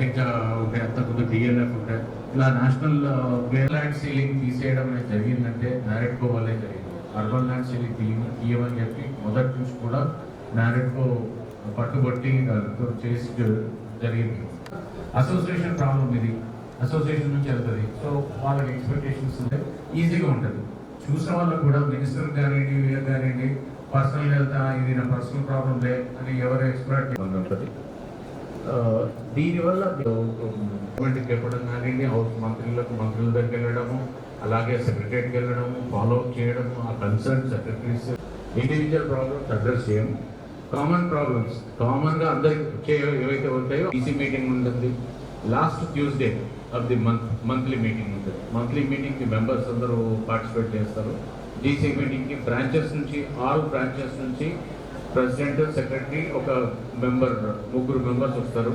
H ఉంటాయి, అంతకుముందు DLF ఉంటాయి. ఇలా నేషనల్ ల్యాండ్ సీలింగ్ తీసేయడం అనేది జరిగిందంటే నారెడ్కో వల్లే జరిగింది. అర్బన్ ల్యాండ్ సీలింగ్ తీయమని చెప్పి మొదటి నుంచి కూడా నారెడ్కో పట్టుబట్టి చేసి జరిగింది. అసోసియేషన్ ప్రాబ్లం ఇది, అసోసియేషన్ నుంచి వెళ్తుంది. సో వాళ్ళకి ఎక్స్పెక్టేషన్స్ ఈజీగా ఉంటుంది. చూసిన వాళ్ళకు కూడా మినిస్టర్ కానివ్వండి, వీఆర్ కానివ్వండి, పర్సనల్ వెళ్తా ఇది నా పర్సనల్ ప్రాబ్లం లే అని ఎవరు ఎక్స్ప్లెయిన్ చేయాలని ఉంటుంది. దీనివల్ల గవర్నమెంట్కి చెప్పడం కానివ్వండి, హౌస్ మంత్రుల దగ్గరికి వెళ్ళడము, అలాగే సెక్రటరీకి వెళ్ళడము, ఫాలో అప్ చేయడము, ఆ concern secretaries individual problems address చేయడం, కామన్ ప్రాబ్లమ్స్ కామన్గా అందరికి వచ్చేవి ఏవైతే ఉంటాయో. ఈసీ మీటింగ్ ఉంటుంది last Tuesday of the monthly meeting ఉంటుంది. మంత్లీ మీటింగ్కి మెంబర్స్ అందరూ పార్టిసిపేట్ చేస్తారు. డీసీ మీటింగ్కి బ్రాంచెస్ నుంచి, ఆల్ బ్రాంచెస్ నుంచి ప్రెసిడెంట్, సెక్రటరీ, ఒక మెంబర్, 3 మెంబర్స్ వస్తారు.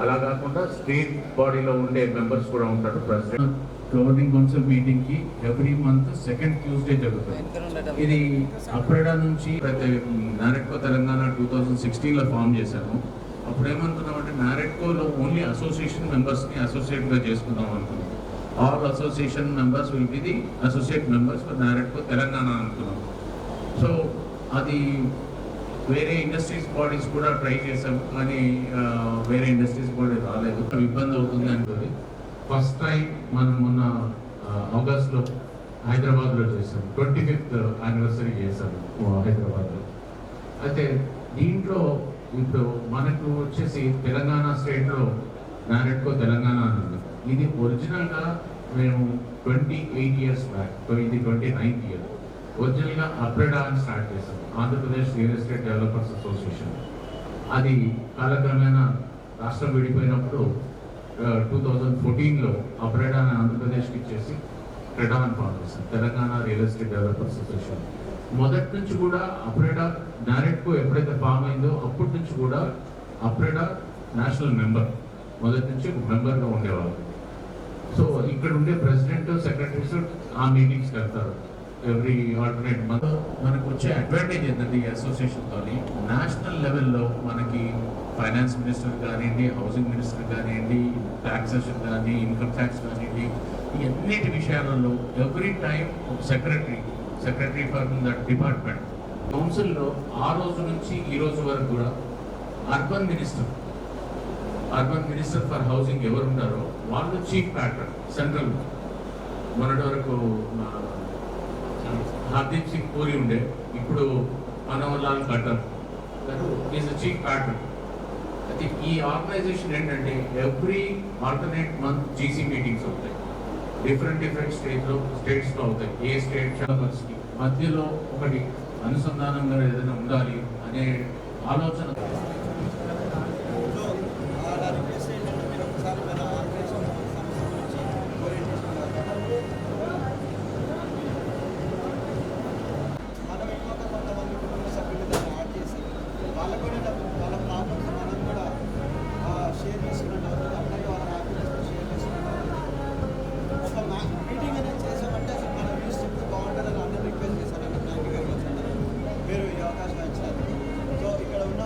అలా కాకుండా స్టేట్ బాడీలో ఉండే మెంబర్స్ కూడా ఉంటారు. ప్రెసిడెంట్ గవర్నింగ్ కౌన్సిల్ మీటింగ్ కి ఎవ్రీ మంత్ సెకండ్ ట్యూస్డే జరుగుతుంది. ఇది అప్రేడా నుంచి నారెడ్కో తెలంగాణ 2016లో ఫామ్ చేశాము. అప్పుడు ఏమనుకున్నామంటే నారెడ్కోలో ఓన్లీ అసోసియేషన్ మెంబర్స్ని అసోసియేట్గా చేసుకుందాం అనుకున్నాం. All association members will be the associate members for NAREDCO Telangana అనుకున్నాం. సో అది వేరే ఇండస్ట్రీస్ బాడీస్ కూడా ట్రై చేసాం, కానీ వేరే ఇండస్ట్రీస్ బాడీ రాలేదు. ఇబ్బంది అవుతుంది అనుకోండి. ఫస్ట్ టైం మనం మొన్న ఆగస్ట్లో హైదరాబాద్లో చేసాం. 25th యానివర్సరీ చేసాము హైదరాబాద్లో. అయితే దీంట్లో ఇప్పుడు మనకు వచ్చేసి తెలంగాణ స్టేట్లో నారెడ్కో తెలంగాణ అని ఉంది. ఇది ఒరిజినల్గా మేము 28 years బ్యాక్, ఇది 29th year ఒరిజినల్గా అప్రెడా అని స్టార్ట్ చేసాం, Andhra Pradesh real estate developers association. అది కాలక్రమేణా రాష్ట్రం విడిపోయినప్పుడు 2014లో అప్రెడా అని ఆంధ్రప్రదేశ్కి ఇచ్చేసి క్రెడా అని ఫామ్ చేశాం, Telangana real estate developers association. మొదటి నుంచి కూడా అప్రెడా నారెడ్కో ఎప్పుడైతే ఫామ్ అయిందో అప్పటి నుంచి కూడా అప్రెడా నేషనల్ మెంబర్, మొదటి నుంచి మెంబర్గా ఉండేవాళ్ళు. సో ఇక్కడ ఉండే ప్రెసిడెంట్, సెక్రటరీస్ ఆ మీటింగ్స్కి వెళ్తారు ఎవ్రీ ఆల్టర్నేట్ మంత్. మనకు వచ్చే అడ్వాంటేజ్ ఏంటంటే ఈ అసోసియేషన్తో నేషనల్ లెవెల్లో మనకి ఫైనాన్స్ మినిస్టర్ కానివ్వండి, హౌసింగ్ మినిస్టర్ కానివ్వండి, ట్యాక్సేషన్ కానీ, ఇన్కమ్ ట్యాక్స్ కానివ్వండి, ఈ అన్నిటి విషయాలలో ఎవ్రీ టైం ఒక సెక్రటరీ ఫర్ దట్ డిపార్ట్మెంట్. కౌన్సిల్లో ఆ రోజు నుంచి ఈ రోజు వరకు కూడా అర్బన్ మినిస్టర్ ఫర్ హౌసింగ్ ఎవరు ఉన్నారో వాళ్ళు చీఫ్ ప్యాట్రన్ సెంట్రల్. మొన్నటి వరకు హర్దీప్ సింగ్ పూరి ఉండే, ఇప్పుడు Manohar Lal Khattar is the chief pattern. అయితే ఈ ఆర్గనైజేషన్ ఏంటంటే every alternate month GC meetings అవుతాయి, డిఫరెంట్ స్టేట్స్లో అవుతాయి. ఏ స్టేట్ ఛాంబర్స్కి మధ్యలో ఒకటి అనుసంధానంగా ఏదైనా ఉండాలి అనే ఆలోచన. మీరు ఈ అవకాశం ఇచ్చారు. సో ఇక్కడ ఉన్న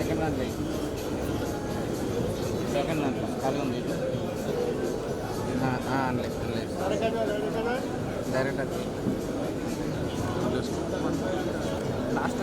సెకండ్ దాంట్లో సెకండ్ దాంట్లో ఖాళీ ఉంది అనలేదు డైరెక్ట్ అది లాస్ట్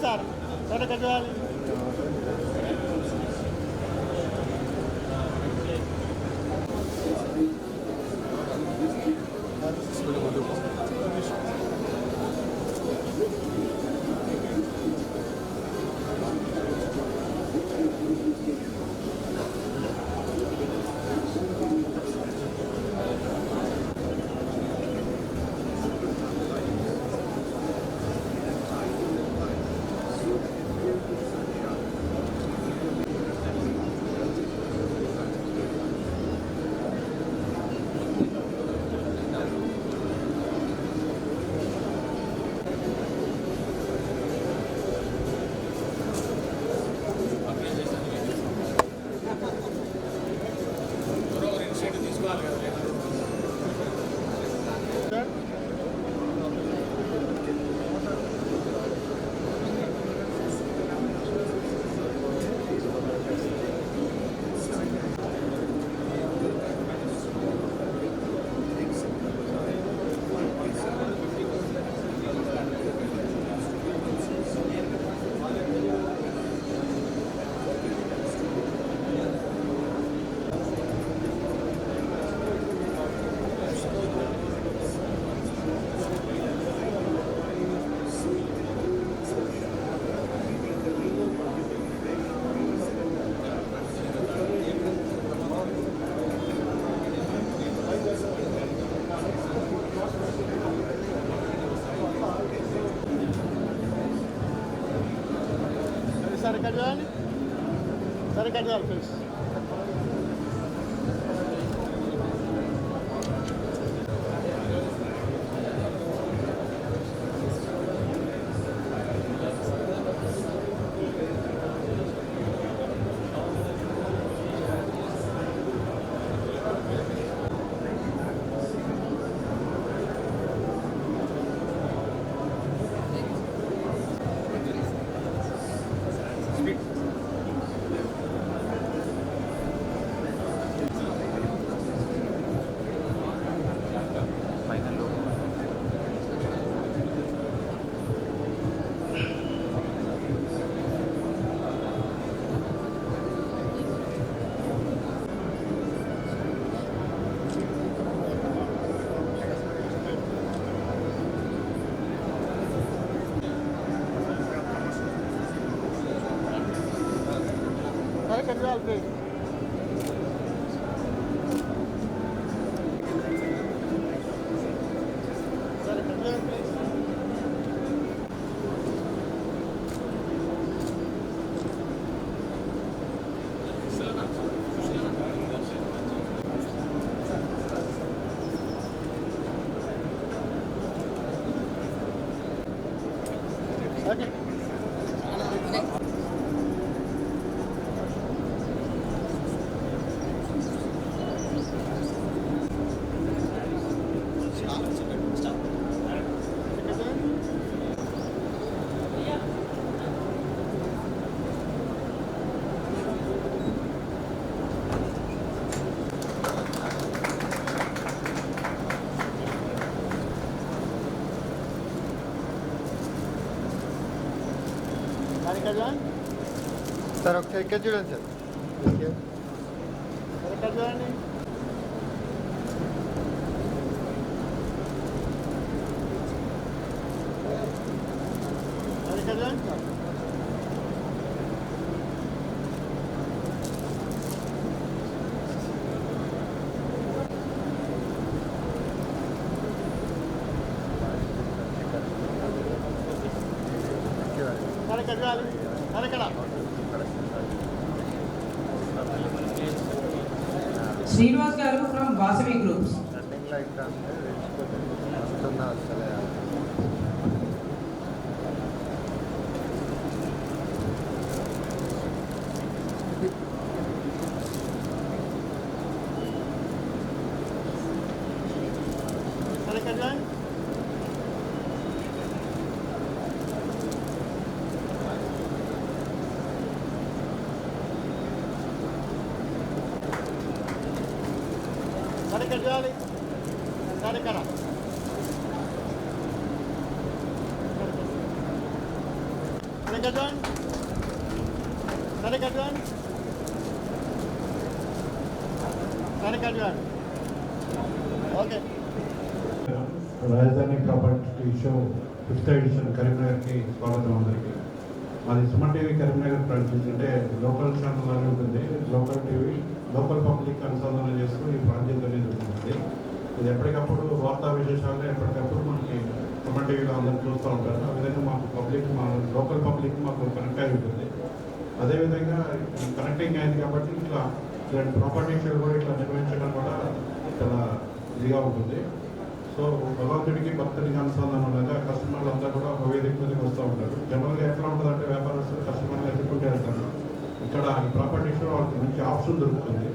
సార్ త్వరగా కట్టాలి. Sarı kardinali? Sarı kardinal please. Sarı kardinal please. Sarı kardinal please. Okay. Sir ఒకసారి ఇక్కడ చూడండి సార్ ఇక్కడ చూడండి ఇక్కడ చూడండి సార్ శ్రీనివాస్ గారు from Vasavi groups. Running light అంటే వస్తుందా వస్తలే Kajali, Sari Kara. Sari Kajan, Sari Kajan, Sari Kajan. Okay. రాజధాని ప్రాపర్టీ షో 5th ఎడిషన్ కరీంనగర్కి స్వాగతం అందరికీ. మాది సుమన్ టీవీ కరీంనగర్ ప్రాంచీస్ అంటే లోకల్ ఛానల్ ఉంటుంది. లోకల్ టీవీ లోకల్ పబ్లిక్ అనుసంధానం చేస్తూ ఈ ప్రాంచీస్ అనేది ఉంటుంది. ఇది ఎప్పటికప్పుడు వార్తా విశేషాలు ఎప్పటికప్పుడు మనకి సుమన్ టీవీలో అందరూ చూస్తూ ఉంటారు. ఆ విధంగా మాకు పబ్లిక్ మా లోకల్ పబ్లిక్ మాకు కనెక్ట్ అయి ఉంటుంది. అదేవిధంగా ఈ కనెక్టింగ్ అయింది కాబట్టి ఇట్లా ఇలాంటి ప్రాపర్టీ షో కూడా ఇట్లా నిర్వహించడం కూడా చాలా ఇదిగా ఉంటుంది. సో భగవంతుడికి భక్తుడికి అనుసంధానం లాగా కస్టమర్లు అంతా కూడా ఒక వేదిక మీదకి వస్తూ ఉంటారు. జనరల్గా ఎట్లా ఉంటుందంటే వ్యాపారస్తులు కస్టమర్లు ఎత్తుకుంటే వెళ్తారు. ఇక్కడ ఈ ప్రాపర్టీ షో వాళ్ళకి మంచి ఆప్షన్ దొరుకుతుంది.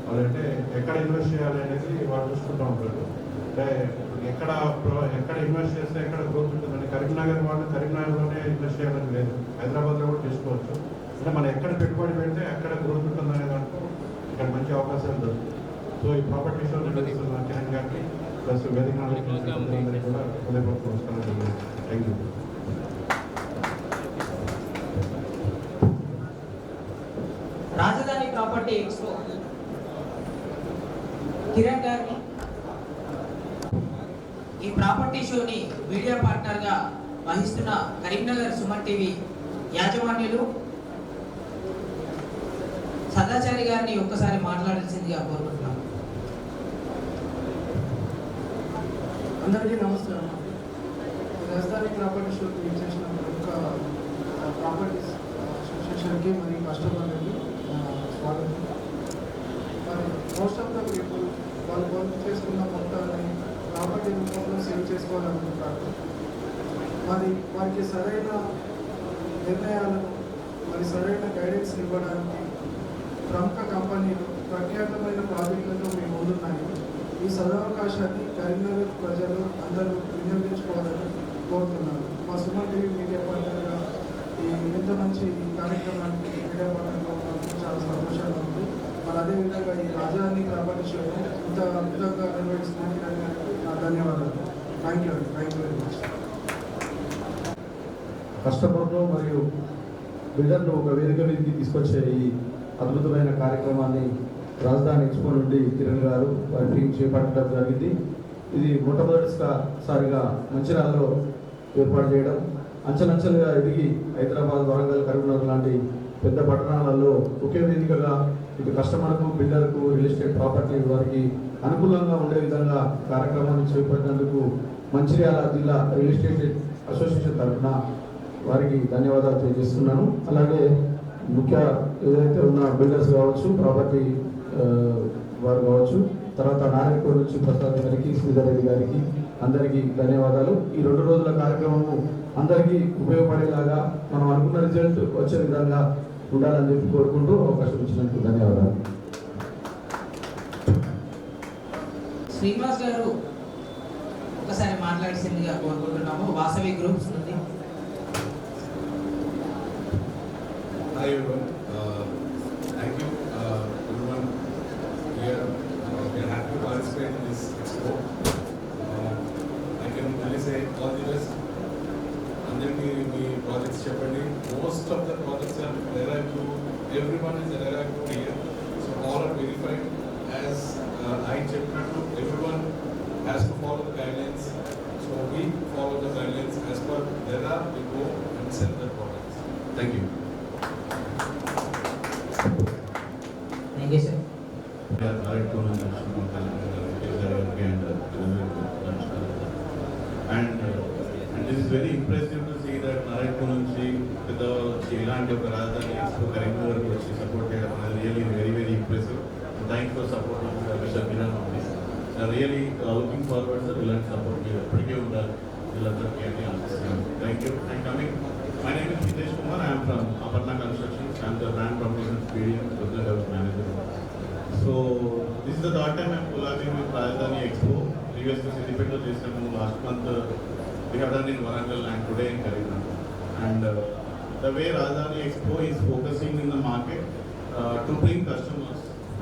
వాళ్ళంటే ఎక్కడ ఇన్వెస్ట్ చేయాలి అనేది వాళ్ళు చూసుకుంటూ ఉంటారు. అంటే ఎక్కడ ఇన్వెస్ట్ చేస్తే ఎక్కడ గ్రోత్ ఉంటుందండి. కరీంనగర్ వాళ్ళు కరీంనగర్లోనే ఇన్వెస్ట్ చేయాలని లేదు, హైదరాబాద్లో కూడా చేసుకోవచ్చు. అంటే మనం ఎక్కడ పెట్టుబడి పెడితే ఎక్కడ గ్రోత్ ఉంటుందనే దాంట్లో ఇక్కడ మంచి అవకాశాలు దొరుకుతాయి. సో ఈ ప్రాపర్టీ షో నిర్వహిస్తున్న కిరణ్ గారికి ప్లస్ వేదిక అందరికీ కూడా హృదయపూర్వక నమస్కారం తెలియదు. Thank you. రాజధాని ప్రాపర్టీ ఎక్స్పో కిరణ్ గారిని ఈ ప్రాపర్టీ షోని మీడియా పార్ట్నర్గా వహిస్తున్న కరీంనగర్ సుమన్ టీవీ యాజమాన్యులు సదాచారి గారిని ఒక్కసారి మాట్లాడాల్సిందిగా కోరుకుంటున్నాం. అందరికీ నమస్కారం. రాజధాని ప్రాపర్టీ షోకి ఇచ్చేసిన ప్రముఖ ప్రాపర్టీస్ అసోసియేషన్కి మరియు కస్టమర్లకి స్వాగతం. మరి మోస్ట్ ఆఫ్ ద పీపుల్ వాళ్ళు వర్క్ చేసుకున్న మొత్తాన్ని ప్రాపర్టీ రూపంలో సేవ్ చేసుకోవాలనుకుంటారు. మరి వారికి సరైన నిర్ణయాలను మరి సరైన గైడెన్స్ ఇవ్వడానికి ప్రముఖ కంపెనీలు ప్రఖ్యాతమైన ప్రాజెక్టులతో మేము ముందున్నాయి. ఈ సదవకాశాన్ని కరీంనగర్ ప్రజలు అందరూ వినియోగించుకోవాలని కోరుతున్నాను. మా సుమన్ టీవీ మీడియా పార్ట్నర్గా ఇంత మంచి కార్యక్రమానికి మీడియా పార్ట్నర్గా ఉన్నందుకు చాలా సంతోషంగా ఉంది. మరి అదేవిధంగా ఈ రాజధాని ప్రాపర్టీ షోను ఇంత అద్భుతంగా నిర్వహిస్తున్నందుకు నా ధన్యవాదాలు. Thank you very much. కస్టమర్లు మరియు బిల్డర్లు ఒక వేదిక మీదకి తీసుకొచ్చే ఈ అద్భుతమైన కార్యక్రమాన్ని రాజధాని ఎక్స్పో నుండి కిరణ్ గారు వారి టీం చేపట్టడం జరిగింది. ఇది మొట్టమొదటిసారిగా మంచిర్యాలలో ఏర్పాటు చేయడం, అంచెలంచెలుగా ఎదిగి హైదరాబాద్, వరంగల్, కరీంనగర్ లాంటి పెద్ద పట్టణాలలో ఒకే వేదికగా ఇటు కస్టమర్కు, బిల్డర్కు, రియల్ ఎస్టేట్ ప్రాపర్టీ వారికి అనుకూలంగా ఉండే విధంగా కార్యక్రమాన్ని చేపట్టినందుకు మంచిర్యాల జిల్లా రియల్ ఎస్టేట్ అసోసియేషన్ తరఫున వారికి ధన్యవాదాలు తెలియజేస్తున్నాను. అలాగే ముఖ్య ఏదైతే ఉన్న బిల్డర్స్ కావచ్చు, ప్రాపర్టీ వారు కావచ్చు, తర్వాత నారాయణపూర్ నుంచి ప్రసాద్ గారికి, శ్రీధర్ రెడ్డి గారికి అందరికీ ధన్యవాదాలు. ఈ 2 రోజుల కార్యక్రమము అందరికీ ఉపయోగపడేలాగా మనం అనుకున్న రిజల్ట్ వచ్చే విధంగా ఉండాలని చెప్పి కోరుకుంటూ అవకాశం ఇచ్చినందుకు ధన్యవాదాలు. శ్రీనివాస్ గారు ఒకసారి మాట్లాడాల్సిందిగా కోరుకుంటున్నాము వాసవి గ్రూప్స్ నుండి. Hi everyone, thank you everyone here. We are happy to participate in this expo. I can only say all the best. అందరికీ మీ ప్రాజెక్ట్స్ చెప్పండి. Most of the projects are derived to, everyone is derived to here. So all are verified. As I చెప్పినట్టు everyone has to follow the guidelines. So we follow the guidelines as per DERA. We go and sell the products. Thank you. Thank you, sir. And this is very impressive to see that Narayanpur నుంచి పెద్దవాళ్ళు వచ్చి ఇలాంటి ఒక రాజధాని expo కరీంనగర్కి వచ్చి support చేయడం అనేది really very very impressive. Thank for support mister Kiran ఉంది రియలీ లుకింగ్ ఫార్వర్డ్ సార్ ఇలాంటి సపోర్ట్ మీరు ఎప్పటికీ ఉండాలి వీళ్ళందరికీ అని ఆశిస్తున్నాను thank you and coming my name is Hitesh Kumar I'm from Aparna constructions I'm the brand promotion PDM business develop manager so this is the third time I'm collabing with Rajdhani expo ప్రీవియస్గా సిద్దిపేటలో చేసాము last month we have done in Warangal and today in Karimnagar. And the way Rajdhani Expo is focusing in the market to bring customers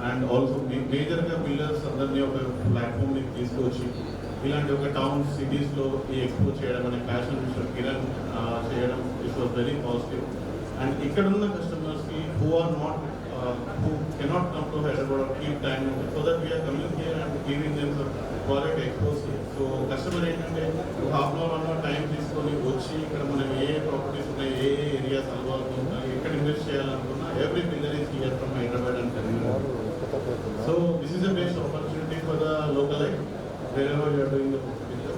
and also major builders అందరినీ ఒక platform ని తీసుకొచ్చి ఇలాంటి ఒక town cities లో ఈ expo చేయడం అనే ప్యాషన్ మిస్టర్ కిరణ్ చేయడం it was very positive and ఇక్కడ ఉన్న కస్టమర్స్ కి who are not who cannot come to Hyderabad keep time so that we are coming here and giving them the quality expose here. So customer ఏంటంటే half an hour time తీసుకొని వచ్చి ఇక్కడ మనం ఏ properties ఉన్నాయి ఏ areas అనుభవాలు ఉన్నాయి ఎక్కడ invest చేయాలనుకున్నా every builder is here from Hyderabad and Karimnagar. So this is the best opportunity for the local life wherever you are doing the business.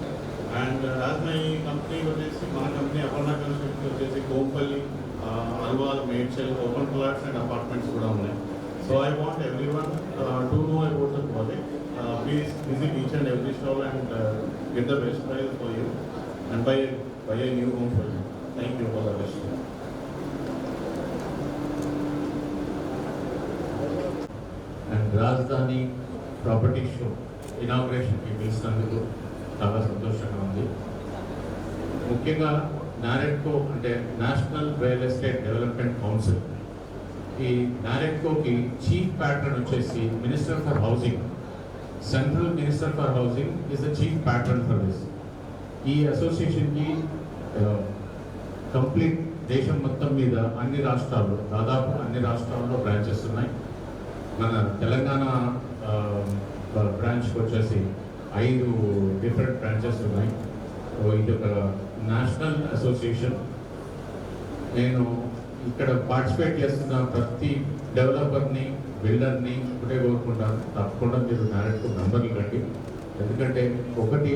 And as my company వచ్చేసి మన కంపెనీ అపర్ణ కన్స్ట్రక్షన్ వచ్చేసి Kompally Alwal Medchal open plots and apartments కూడా ఉన్నాయి. So I want every one to know about the project. Please visit each and every stall and get the best price for you and buy a new home for you. Thank you for the best. And రాజధాని property show ఇనాగ్రేషన్కి పిలిచినందుకు చాలా సంతోషంగా ఉంది. ముఖ్యంగా నారెడ్కో అంటే national real estate development council, ఈ నారెడ్కోకి chief pattern వచ్చేసి minister for housing. Central minister for housing is the chief pattern for this. ఈ అసోసియేషన్కి complete దేశం మొత్తం మీద అన్ని రాష్ట్రాల్లో దాదాపు అన్ని రాష్ట్రాల్లో బ్రాంచెస్ ఉన్నాయి. మన తెలంగాణ బ్రాంచ్కి వచ్చేసి 5 డిఫరెంట్ బ్రాంచెస్ ఉన్నాయి. ఇది ఒక నేషనల్ అసోసియేషన్. నేను ఇక్కడ పార్టిసిపేట్ చేస్తున్న ప్రతి డెవలపర్ని బిల్డర్ని ఒకటే కోరుకుంటాను, తప్పకుండా మీరు నారెడ్కో మెంబర్లు కట్టి. ఎందుకంటే ఒకటి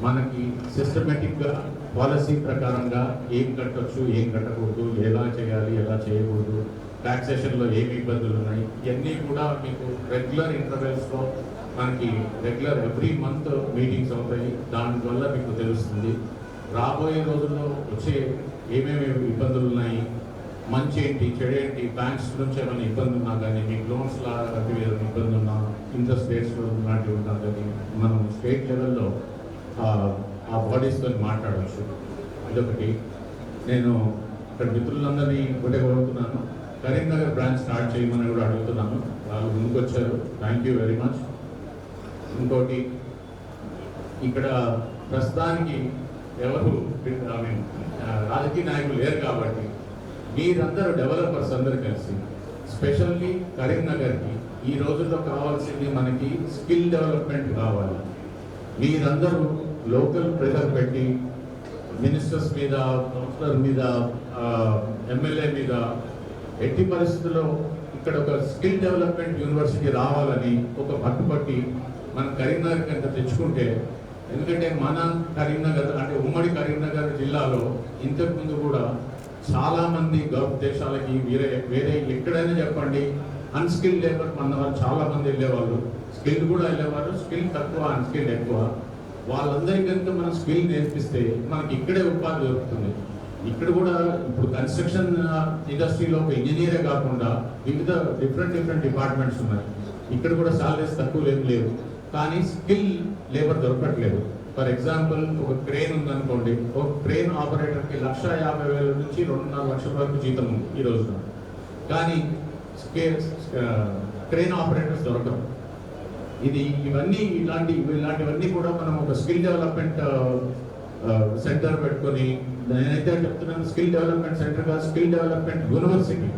మనకి సిస్టమేటిక్గా పాలసీ ప్రకారంగా ఏం కట్టొచ్చు ఏం కట్టకూడదు, ఎలా చేయాలి ఎలా చేయకూడదు, టాక్సేషన్లో ఏమి ఇబ్బందులు ఉన్నాయి, ఇవన్నీ కూడా మీకు రెగ్యులర్ ఇంటర్వెల్స్లో మనకి రెగ్యులర్ ఎవ్రీ మంత్ మీటింగ్స్ అవుతాయి. దానివల్ల మీకు తెలుస్తుంది రాబోయే రోజుల్లో వచ్చే ఏమేమి ఇబ్బందులు ఉన్నాయి, మంచి ఏంటి చెడేంటి, బ్యాంక్స్ నుంచి ఏమైనా ఇబ్బంది ఉన్నా కానీ, మీకు లోన్స్ లాంటివి ఏదైనా ఇబ్బంది ఉన్నా, ఇంట్రెస్ట్ రేట్స్ లాంటివి ఉన్నా కానీ మనం స్టేట్ లెవెల్లో ఆ బాడీస్తో మాట్లాడవచ్చు. ఇదొకటి. నేను ఇక్కడ మిత్రులందరినీ ఒకటే కోరుతున్నాను, కరీంనగర్ బ్రాంచ్ స్టార్ట్ చేయమని కూడా అడుగుతున్నాను. వాళ్ళు ముందుకొచ్చారు, థ్యాంక్ యూ వెరీ మచ్. ఇంకోటి, ఇక్కడ ప్రస్తుతానికి ఎవరు రాజకీయ నాయకులు లేరు కాబట్టి మీరందరూ డెవలపర్స్ అందరూ కలిసి స్పెషల్లీ కరీంనగర్కి ఈ రోజుల్లో కావాల్సింది మనకి స్కిల్ డెవలప్మెంట్ కావాలి. మీరందరూ లోకల్ ప్రెజర్ పెట్టి మినిస్టర్స్ మీద, కౌన్సిలర్ మీద, ఎమ్మెల్యే మీద ఎట్టి పరిస్థితుల్లో ఇక్కడ ఒక స్కిల్ డెవలప్మెంట్ యూనివర్సిటీ రావాలని ఒక పట్టుబట్టి మనం కరీంనగర్ కంటే తెచ్చుకుంటే, ఎందుకంటే మన కరీంనగర్ అంటే ఉమ్మడి కరీంనగర్ జిల్లాలో ఇంతకుముందు కూడా చాలామంది గల్ఫ్ దేశాలకి వేరే ఎక్కడైనా చెప్పండి అన్స్కిల్డ్ లేబర్ మన వాళ్ళు చాలామంది వెళ్ళేవాళ్ళు, స్కిల్ కూడా వెళ్ళేవారు, స్కిల్ తక్కువ అన్స్కిల్డ్ ఎక్కువ. వాళ్ళందరికీ కనుక మనం స్కిల్ నేర్పిస్తే మనకి ఇక్కడే ఉపాధి దొరుకుతుంది. ఇక్కడ కూడా ఇప్పుడు కన్స్ట్రక్షన్ ఇండస్ట్రీలో ఒక ఇంజనీరే కాకుండా వివిధ డిఫరెంట్ డిపార్ట్మెంట్స్ ఉన్నాయి. ఇక్కడ కూడా సాలరీస్ తక్కువ లేవు, కానీ స్కిల్ లేబర్ దొరకట్లేదు. ఫర్ ఎగ్జాంపుల్, ఒక క్రేన్ ఉందనుకోండి, ఒక క్రేన్ ఆపరేటర్కి 1,50,000 నుంచి 2.5 లక్షల వరకు జీతం ఉంది ఈ రోజున. కానీ క్రేన్ ఆపరేటర్స్ దొరకరు. ఇలాంటివన్నీ కూడా మనం ఒక స్కిల్ డెవలప్మెంట్ సెంటర్ పెట్టుకొని, నేనైతే చెప్తున్నాను స్కిల్ డెవలప్మెంట్ సెంటర్ కాదు, స్కిల్ డెవలప్మెంట్ యూనివర్సిటీ.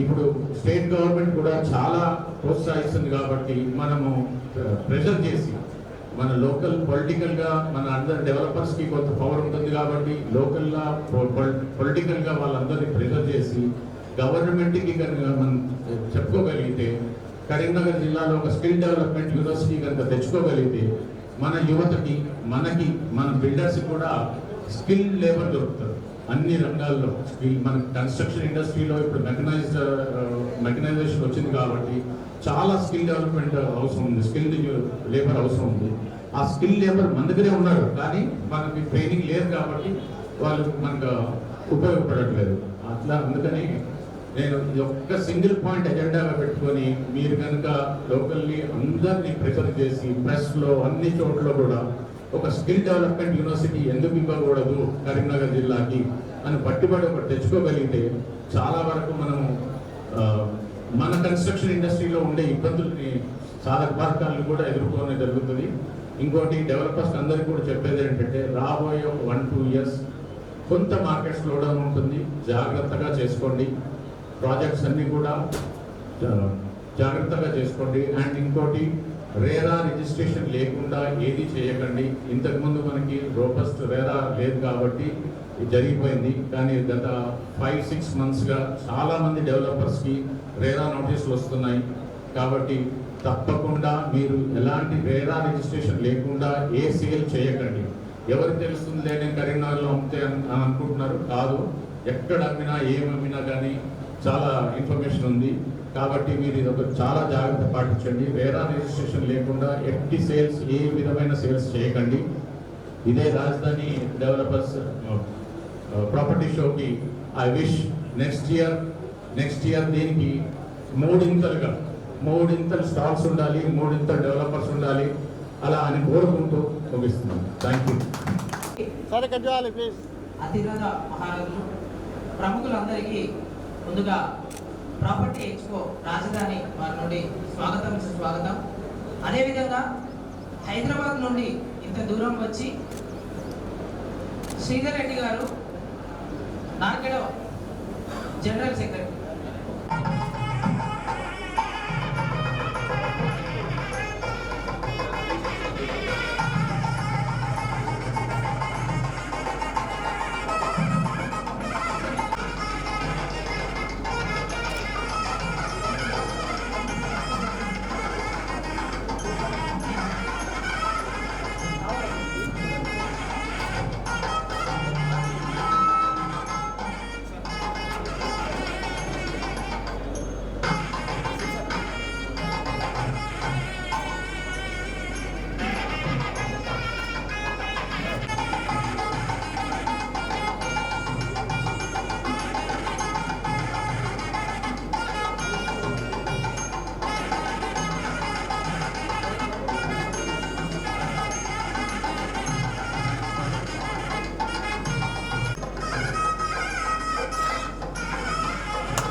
ఇప్పుడు స్టేట్ గవర్నమెంట్ కూడా చాలా ప్రోత్సహిస్తుంది కాబట్టి మనము ప్రెషర్ చేసి మన లోకల్ పొలిటికల్గా మన అందరు డెవలపర్స్కి కొంత పవర్ ఉంటుంది కాబట్టి లోకల్గా పొలిటికల్గా వాళ్ళందరినీ ప్రెషర్ చేసి గవర్నమెంట్కి కనుక మనం చెప్పుకోగలిగితే, కరీంనగర్ జిల్లాలో ఒక స్కిల్ డెవలప్మెంట్ యూనివర్సిటీ కనుక తెచ్చుకోగలిగితే మన యువతకి, మన బిల్డర్స్కి కూడా స్కిల్ లేబర్ దొరుకుతుంది. అన్ని రంగాల్లో స్కిల్ మన కన్స్ట్రక్షన్ ఇండస్ట్రీలో ఇప్పుడు మెకనైజేషన్ వచ్చింది కాబట్టి చాలా స్కిల్ డెవలప్మెంట్ అవసరం ఉంది, స్కిల్డ్ లేబర్ అవసరం ఉంది. ఆ స్కిల్ లేబర్ మన దగ్గరే ఉన్నారు కానీ మనకి ట్రైనింగ్ లేదు కాబట్టి వాళ్ళు మనకు ఉపయోగపడట్లేదు. అట్లా అందుకని నేను ఒక్క సింగిల్ పాయింట్ ఎజెండాగా పెట్టుకొని మీరు కనుక లోకల్లీ అందరినీ ప్రిఫర్ చేసి ప్రెస్లో అన్ని చోట్ల కూడా ఒక స్కిల్ డెవలప్మెంట్ యూనివర్సిటీ ఎందుకు ఇవ్వకూడదు కరీంనగర్ జిల్లాకి అని పట్టుబడి ఒకటి తెచ్చుకోగలిగితే చాలా వరకు మనము మన కన్స్ట్రక్షన్ ఇండస్ట్రీలో ఉండే ఇబ్బందుల్ని బాధకాలను కూడా ఎదుర్కోవడం జరుగుతుంది. ఇంకోటి డెవలపర్స్ అందరికీ కూడా చెప్పేది ఏంటంటే రాబోయే 1-2 ఇయర్స్ కొంత మార్కెట్ స్లో డౌన్ ఉంటుంది, జాగ్రత్తగా చేసుకోండి. ప్రాజెక్ట్స్ అన్నీ కూడా జాగ్రత్తగా చేసుకోండి. అండ్ ఇంకోటి రేరా రిజిస్ట్రేషన్ లేకుండా ఏది చేయకండి. ఇంతకుముందు మనకి రోబస్ట్ రేరా లేదు కాబట్టి ఇది జరిగిపోయింది. కానీ గత 5-6 మంత్స్గా చాలామంది డెవలపర్స్కి రేరా నోటీసులు వస్తున్నాయి. కాబట్టి తప్పకుండా మీరు ఎలాంటి రేరా రిజిస్ట్రేషన్ లేకుండా ఏ సేల్ చేయకండి. ఎవరికి తెలుస్తుంది నేను కరీంనగర్లో అమ్మితే అని అనుకుంటున్నారు, కాదు. ఎక్కడ అమ్మినా ఏమమ్మినా కానీ చాలా ఇన్ఫర్మేషన్ ఉంది. కాబట్టి మీరు ఇది ఒక చాలా జాగ్రత్త పాటించండి. రేరా రిజిస్ట్రేషన్ లేకుండా ఎట్టి సేల్స్, ఏ విధమైన సేల్స్ చేయకండి. ఇదే రాజధాని డెవలపర్స్ ప్రాపర్టీ షోకి ఐ విష్ నెక్స్ట్ ఇయర్ దీనికి మూడింతలు స్టాల్స్ ఉండాలి, 3 డెవలపర్స్ ఉండాలి, అలా అని కోరుకుంటూ ముగిస్తున్నాను. Thank you. అతిరథ మహారాజులు ప్రముఖులందరికీ ముందుగా ప్రాపర్టీ ఎక్స్పో రాజధాని వారి నుండి స్వాగతం. అదేవిధంగా హైదరాబాద్ నుండి ఇంత దూరం వచ్చి శ్రీధర్ రెడ్డి గారు నార్కెడో జనరల్ సెక్రటరీ.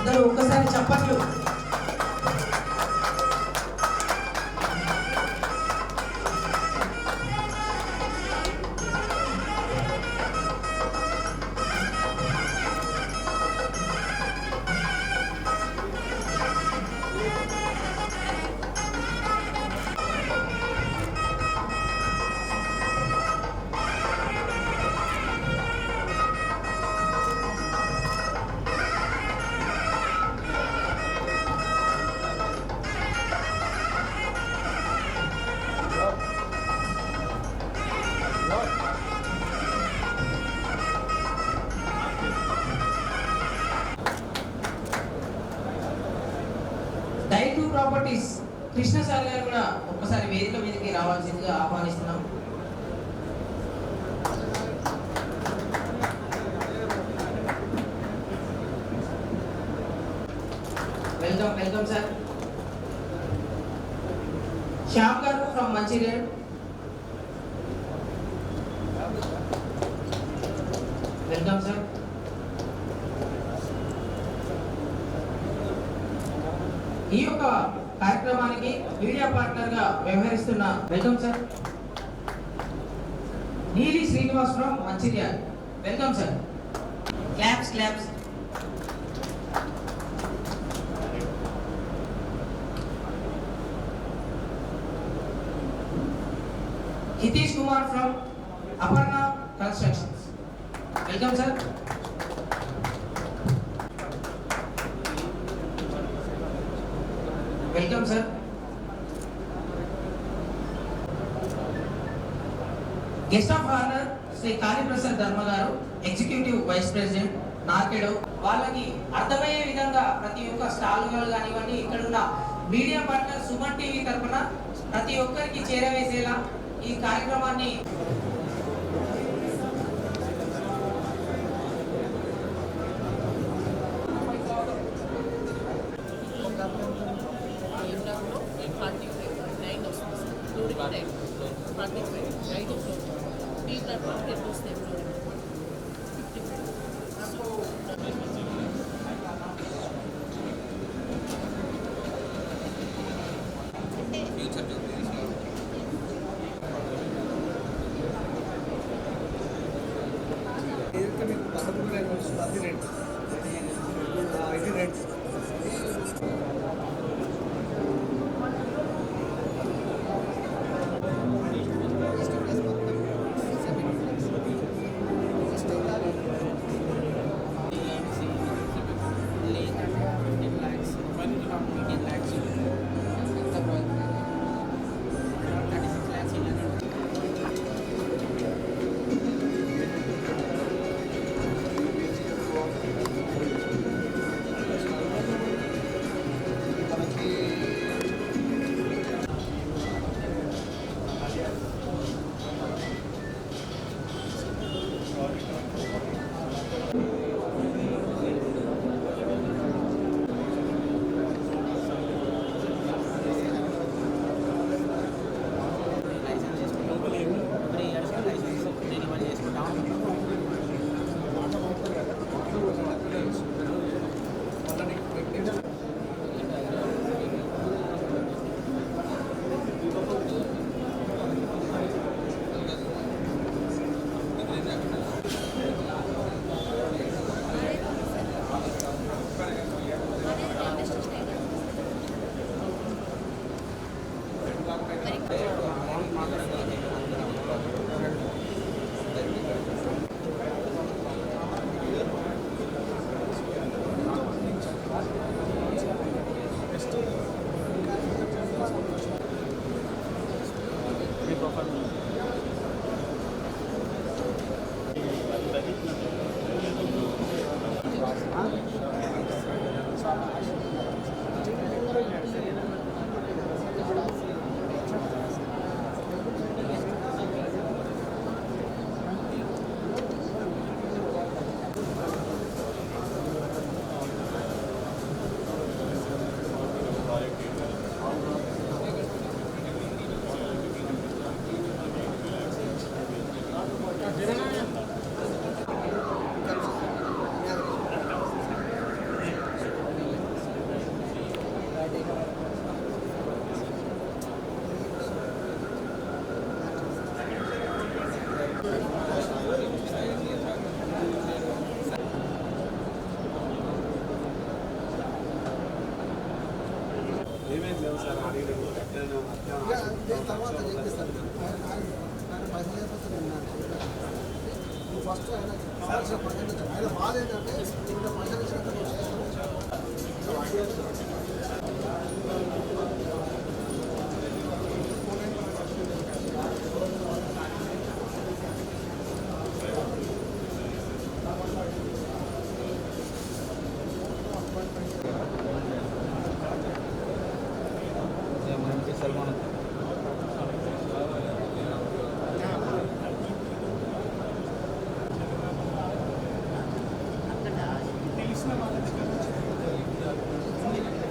అందరూ ఒక్కసారి చప్పట్లు. డైట్ ప్రాపర్టీస్ కృష్ణ సార్ గారు కూడా ఒక్కసారి వేదిక మీదకి రావాల్సిందిగా ఆహ్వానిస్తున్నాం. Welcome sir. శ్యామ్ గారు ఫ్రమ్ మంచిర్యాల్. Welcome sir. ఈ యొక్క కార్యక్రమానికి మీడియా పార్ట్నర్ గా వ్యవహరిస్తున్న welcome sir Neeli Srinivas from Mancherial. Welcome sir. Claps. Hitesh Kumar from Aparna constructions. Welcome sir. Welcome sir. Guest of honour Shri Kaliprasad Dharma garu, executive vice president నార్కెడో, వాళ్ళకి అర్థమయ్యే విధంగా ప్రతి ఒక్క స్టాల్లు కానివ్వండి, ఇక్కడ ఉన్న మీడియా పార్ట్నర్ సుమన్ టీవీ తరఫున ప్రతి ఒక్కరికి చేరవేసేలా ఈ కార్యక్రమాన్ని ఫ్యూచర్ ఫస్ట్ ఆయన బాధ ఏంటంటే ఇంత పైసలు సల్మాన్ తెలిసిన వాళ్ళ దగ్గర నుంచి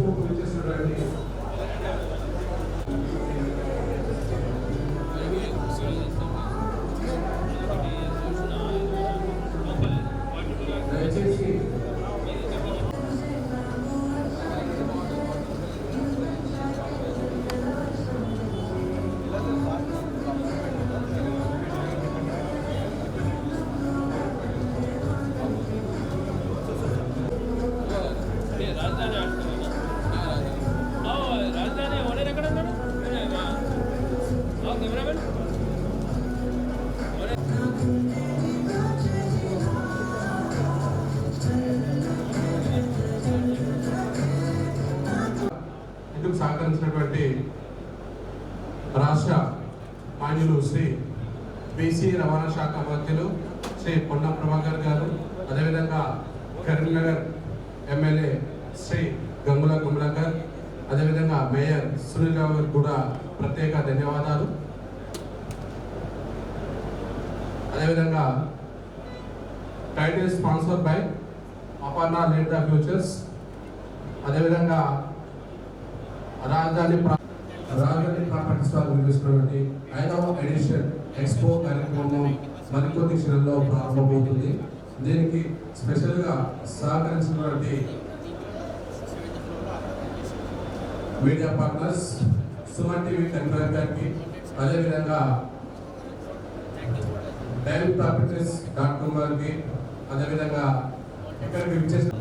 ఎక్స్పోకు వచ్చేసినటువంటి దయచేసి రాజధాని ఓనర్ ఎక్కడ ఉన్నాడు కెమెరామెన్ ఇందుకు సహకరించినటువంటి రాష్ట్ర మాన్యులు శ్రీ బీసీ రవాణా శాఖ మంత్రులు శ్రీ పొన్నం ప్రభాకర్ గారు, అదేవిధంగా కరీంనగర్ ఎమ్మెల్యే శ్రీ గంగుల కమలాకర్, అదేవిధంగా మేయర్ సునీల్ రావు గారికి కూడా ప్రత్యేక ధన్యవాదాలు. అదేవిధంగా title sponsor by Aparna lead the futures. అదేవిధంగా రాజధాని ప్రాపర్టీస్ వారు నిర్వహిస్తున్నటువంటి 5వ ఎడిషన్ ఎక్స్పో కార్యక్రమం మరికొద్ది క్షణంలో ప్రారంభమవుతుంది. దీనికి స్పెషల్గా సహకరించినటువంటి media partners Suman TV convener గారికి, అదేవిధంగా DailyProperties.com గారికి, అదేవిధంగా ఇక్కడికి విచ్చేసిన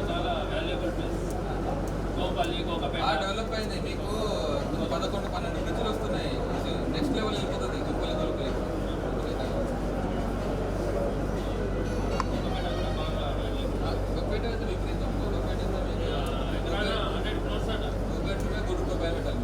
చాలా వాల్యుబుల్ ప్లేస్. కోంపల్లి డెవలప్ అయింది. మీకు 11-12 బ్రిడ్జ్లు వస్తున్నాయి. నెక్స్ట్ లెవెల్ వెళ్ళిపోతుంది గొప్పలు గొప్పలు. గొప్పేట అయితే విపరీతం. గొప్పేట గుడ్ రూపాయలు పెట్టాలి.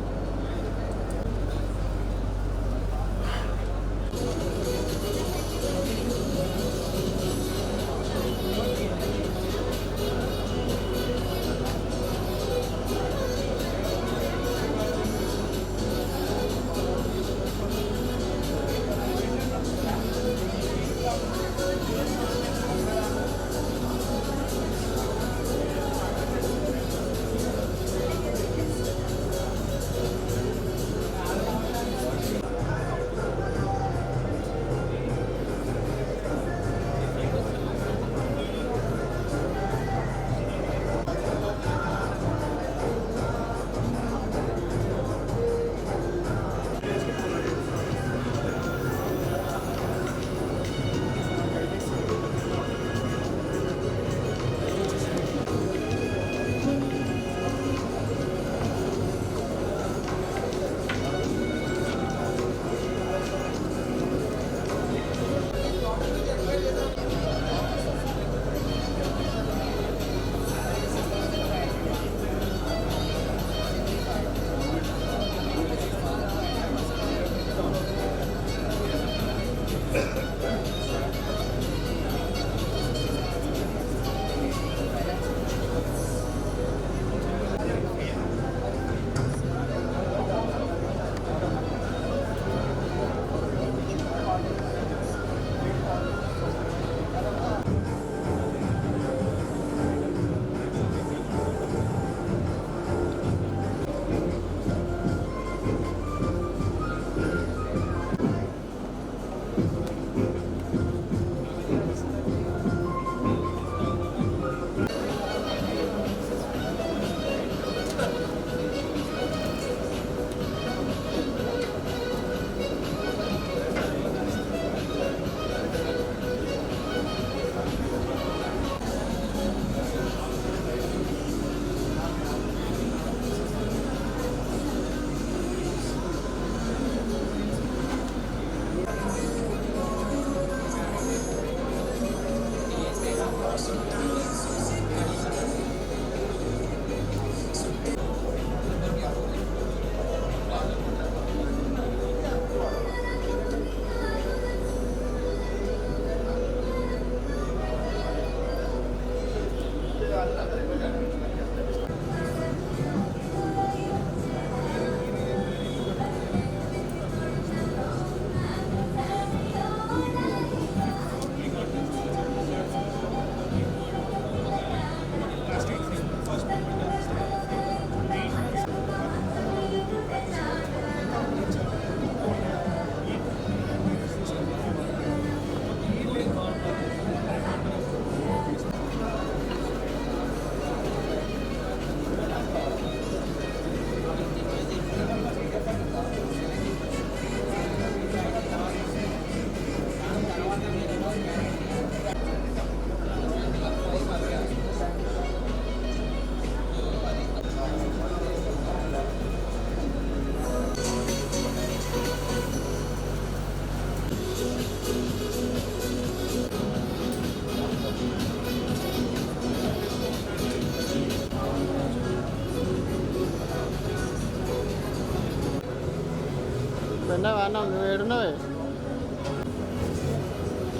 పెన్న అన్నం నువ్వు ఏడున్నావే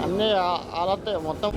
అన్నీ ఆలత్తాయి మొత్తం.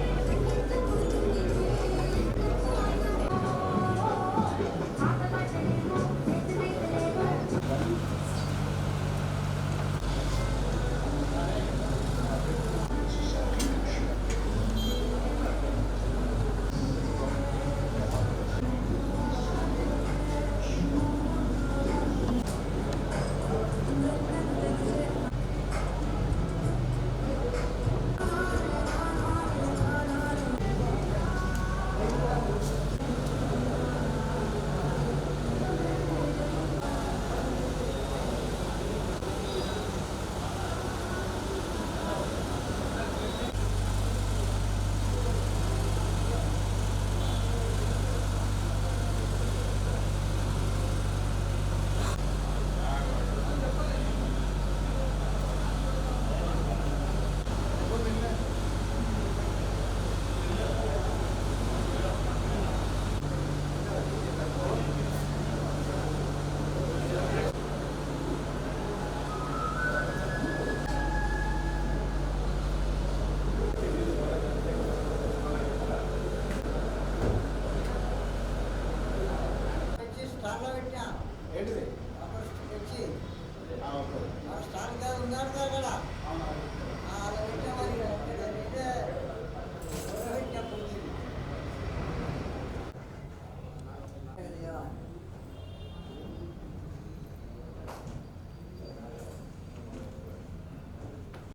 ఏంటిది? తెచ్చి ఓకే. స్టాక్ ఉన్నారు కదా